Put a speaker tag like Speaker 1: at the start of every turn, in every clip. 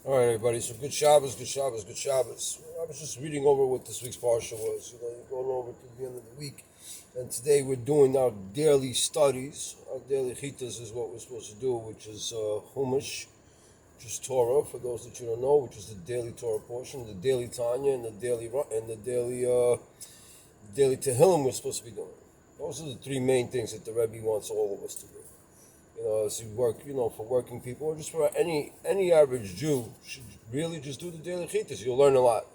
Speaker 1: All right, everybody. So good Shabbos, good Shabbos, good Shabbos. I was just reading over what this week's parsha was. Going over to the end of the week, and today we're doing our daily studies. Our daily chitas is what we're supposed to do, which is Chumash, which is Torah. For those that you don't know, which is the daily Torah portion, the daily Tanya, and the daily Tehillim we're supposed to be doing. Those are the three main things that the Rebbe wants all of us to do. As you work, for working people, or just for any average Jew, should really just do the daily chitas. You'll learn a lot.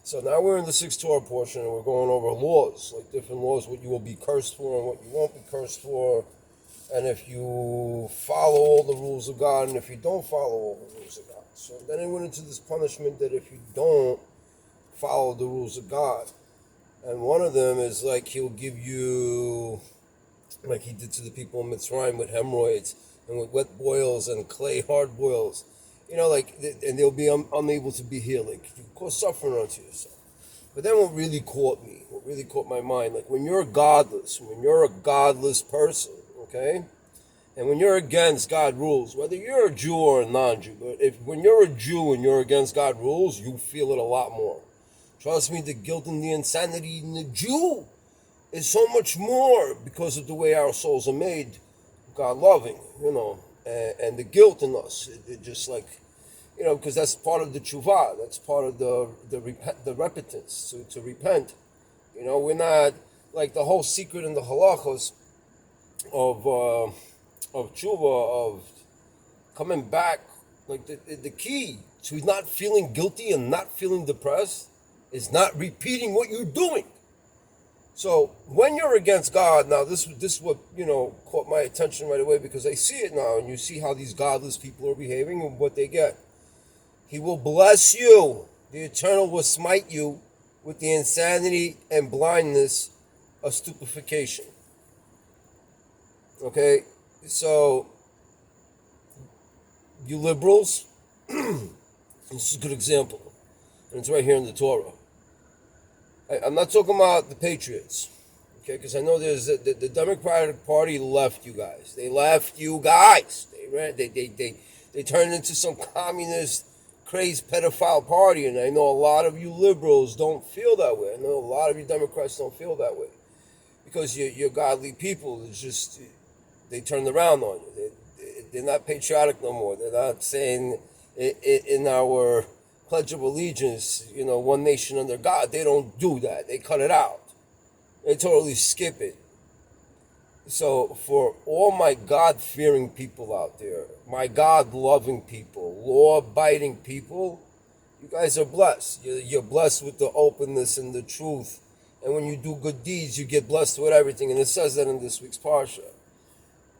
Speaker 1: So now we're in the sixth Torah portion, and we're going over laws, like different laws, what you will be cursed for and what you won't be cursed for, and if you follow all the rules of God, and if you don't follow all the rules of God. So then it went into this punishment that if you don't follow the rules of God, and one of them is like he'll give you, like he did to the people in Mitzrayim with hemorrhoids and with wet boils and clay hard boils, and they'll be unable to be healed. Like you cause suffering unto yourself. But then what really caught my mind, like when you're a godless person, okay, and when you're against God rules, whether you're a Jew or a non-Jew, but when you're a Jew and you're against God rules, you feel it a lot more. Trust me, the guilt and the insanity in the Jew is so much more because of the way our souls are made, God loving, and the guilt in us. It just like, because that's part of the tshuva, that's part of the repentance, to repent. We're not, like the whole secret in the halachos of tshuva, of coming back, like the key to not feeling guilty and not feeling depressed is not repeating what you're doing. So when you're against God, now this is what caught my attention right away, because I see it now, and you see how these godless people are behaving and what they get. He will bless you. The Eternal will smite you with the insanity and blindness of stupefaction. Okay, so you liberals, this is a good example, and it's right here in the Torah. I'm not talking about the Patriots, okay? Because I know there's the Democratic Party left you guys. They left you guys. They turned into some communist, crazed pedophile party, and I know a lot of you liberals don't feel that way. I know a lot of you Democrats don't feel that way because you're godly people. It's just they turned around on you. They're not patriotic no more. They're not saying in our Pledge of Allegiance, one nation under God. They don't do that. They cut it out. They totally skip it. So for all my God-fearing people out there, my God-loving people, law-abiding people, you guys are blessed. You're blessed with the openness and the truth. And when you do good deeds, you get blessed with everything. And it says that in this week's Parsha.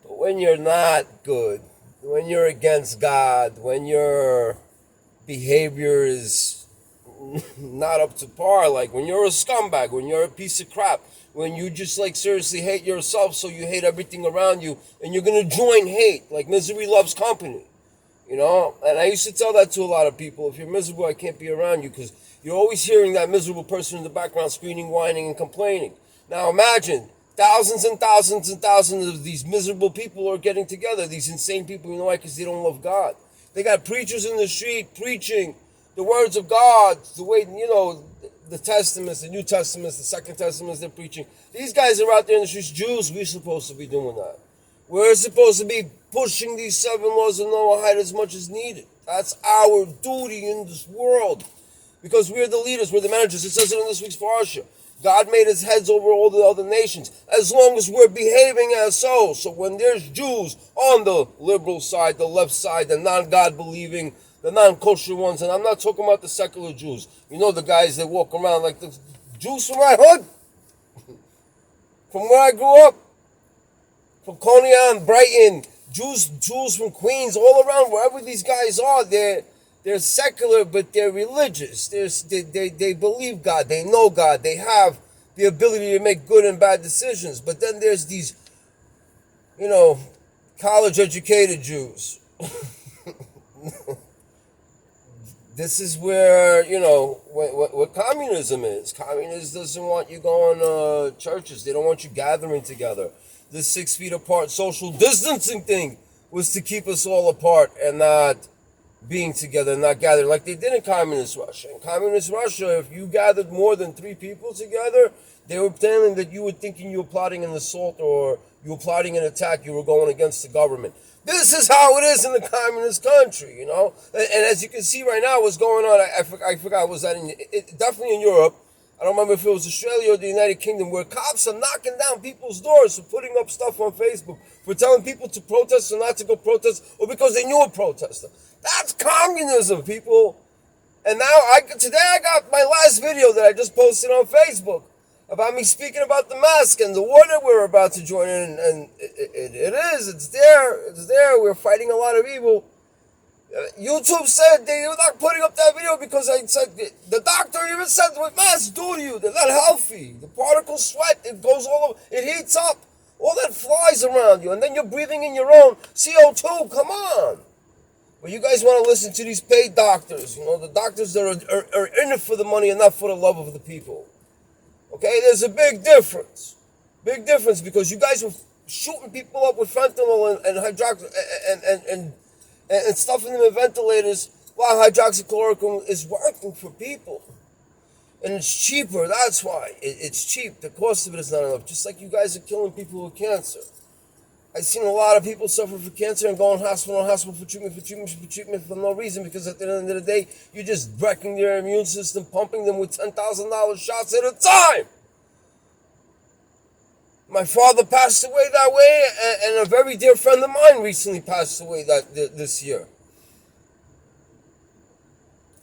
Speaker 1: But when you're not good, when you're against God, when your behavior is not up to par, like when you're a scumbag, when you're a piece of crap, when you just like seriously hate yourself, so you hate everything around you, and you're gonna join hate, like misery loves company, and I used to tell that to a lot of people. If you're miserable, I can't be around you, because you're always hearing that miserable person in the background screaming, whining, and complaining. Now imagine thousands and thousands and thousands of these miserable people are getting together, these insane people. You know why? Because they don't love God. They got preachers in the street preaching the words of God, the way, the Testaments, the New Testaments, the Second Testaments they're preaching. These guys are out there in the streets. Jews, we're supposed to be doing that. We're supposed to be pushing these 7 laws of Noahide as much as needed. That's our duty in this world, because we're the leaders, we're the managers. It says it in this week's Parsha. God made his heads over all the other nations, as long as we're behaving as so. So when there's Jews on the liberal side, the left side, the non-God believing, the non-kosher ones, and I'm not talking about the secular Jews. The guys that walk around like the Jews from my hood, from where I grew up, from Coney Island, Brighton, Jews from Queens, all around, wherever these guys are, they're secular, but they're religious. They believe God. They know God. They have the ability to make good and bad decisions. But then there's these, college-educated Jews. This is where, what communism is. Communism doesn't want you going to churches. They don't want you gathering together. This 6 feet apart social distancing thing was to keep us all apart and not being together, not gathering, like they did in communist Russia. In communist Russia, if you gathered more than 3 people together, they were pretending that you were thinking you were plotting an assault or you were plotting an attack, you were going against the government. This is how it is in the communist country, you know? And as you can see right now, what's going on, I forgot, was that definitely in Europe. I don't remember if it was Australia or the United Kingdom, where cops are knocking down people's doors for putting up stuff on Facebook, for telling people to protest or not to go protest, or because they knew a protester. That's communism, people. And now, today I got my last video that I just posted on Facebook about me speaking about the mask and the war that we're about to join in, and it's there, we're fighting a lot of evil. YouTube said they were not putting up that video because I said, the doctor even said what masks do to you, they're not healthy. The particles sweat, it goes all over, it heats up, all that flies around you, and then you're breathing in your own CO2, come on. But you guys want to listen to these paid doctors, you know, the doctors that are in it for the money and not for the love of the people. Okay, there's a big difference. Big difference, because you guys were shooting people up with fentanyl and hydroxy and stuffing them in ventilators while hydroxychloroquine is working for people. And it's cheaper, that's why. It's cheap. The cost of it is not enough. Just like you guys are killing people with cancer. I've seen a lot of people suffer from cancer and go in hospital for treatment for no reason, because at the end of the day, you're just wrecking their immune system, pumping them with $10,000 shots at a time. My father passed away that way, and a very dear friend of mine recently passed away this year.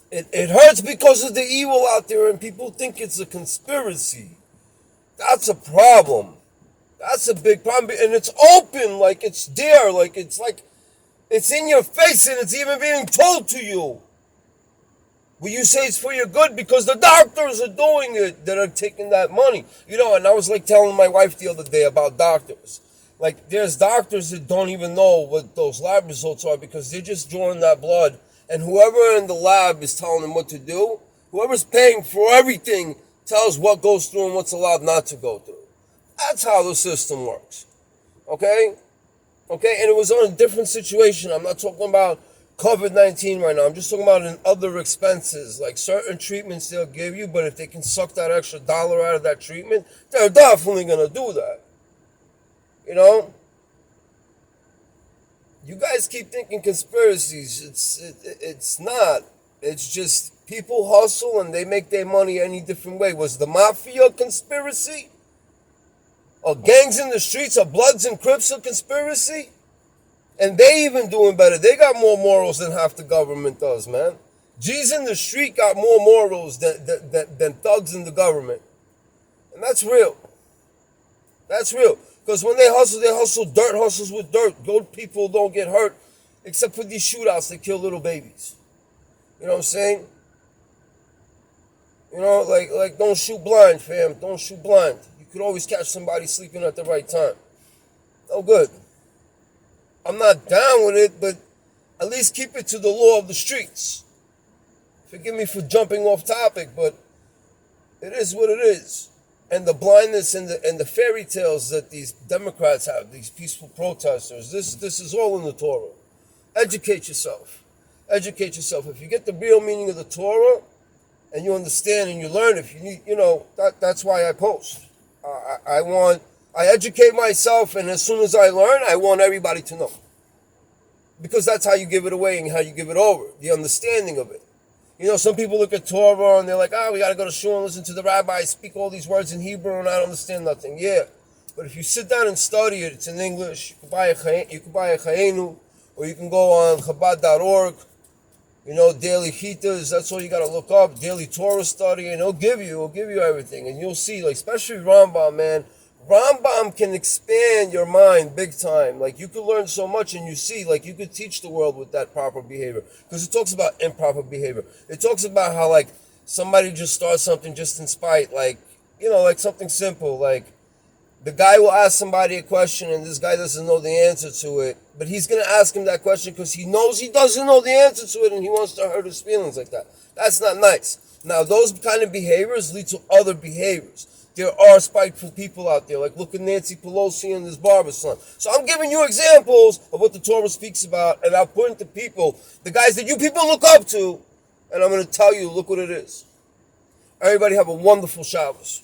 Speaker 1: It hurts because of the evil out there, and people think it's a conspiracy. That's a problem. That's a big problem, and it's open, like it's there, like it's in your face, and it's even being told to you. Well, you say it's for your good because the doctors are doing it that are taking that money. You know, and I was like telling my wife the other day about doctors. Like, there's doctors that don't even know what those lab results are because they're just drawing that blood, and whoever in the lab is telling them what to do, whoever's paying for everything tells what goes through and what's allowed not to go through. That's how the system works, okay? Okay, and it was on a different situation. I'm not talking about COVID-19 right now. I'm just talking about in other expenses, like certain treatments they'll give you, but if they can suck that extra dollar out of that treatment, they're definitely going to do that, you know? You guys keep thinking conspiracies. It's not. It's just people hustle and they make their money any different way. Was the mafia a conspiracy? Or gangs in the streets, or Bloods and Crips a conspiracy? And they even doing better. They got more morals than half the government does, man. G's in the street got more morals than thugs in the government. And that's real. That's real. Because when they hustle dirt hustles with dirt. Good people don't get hurt, except for these shootouts that kill little babies. You know what I'm saying? You know, like don't shoot blind, fam. Don't shoot blind. You could always catch somebody sleeping at the right time. Oh, good. I'm not down with it, but at least keep it to the law of the streets. Forgive me for jumping off topic, but it is what it is. And the blindness and the fairy tales that these Democrats have, these peaceful protesters, this is all in the Torah. Educate yourself. Educate yourself. If you get the real meaning of the Torah and you understand and you learn, if you need, you know, that's why I post. I educate myself, and as soon as I learn, I want everybody to know. Because that's how you give it away and how you give it over, the understanding of it. You know, some people look at Torah and they're like, we got to go to shul and listen to the rabbi speak all these words in Hebrew and I don't understand nothing. Yeah, but if you sit down and study it, it's in English. You can buy a Chayenu, or you can go on Chabad.org, you know, daily Chitas, that's all you got to look up, daily Torah study, and it'll give you everything. And you'll see, like, especially Rambam, man, Rambam can expand your mind big time. Like, you could learn so much, and you see, like, you could teach the world with that proper behavior. Because it talks about improper behavior. It talks about how, like, somebody just starts something just in spite. Like, you know, like something simple. Like, the guy will ask somebody a question, and this guy doesn't know the answer to it. But he's going to ask him that question because he knows he doesn't know the answer to it, and he wants to hurt his feelings like that. That's not nice. Now, those kind of behaviors lead to other behaviors. There are spiteful people out there, like look at Nancy Pelosi and this barber son. So I'm giving you examples of what the Torah speaks about, and I'm pointing to people, the guys that you people look up to, and I'm going to tell you, look what it is. Everybody have a wonderful Shabbos.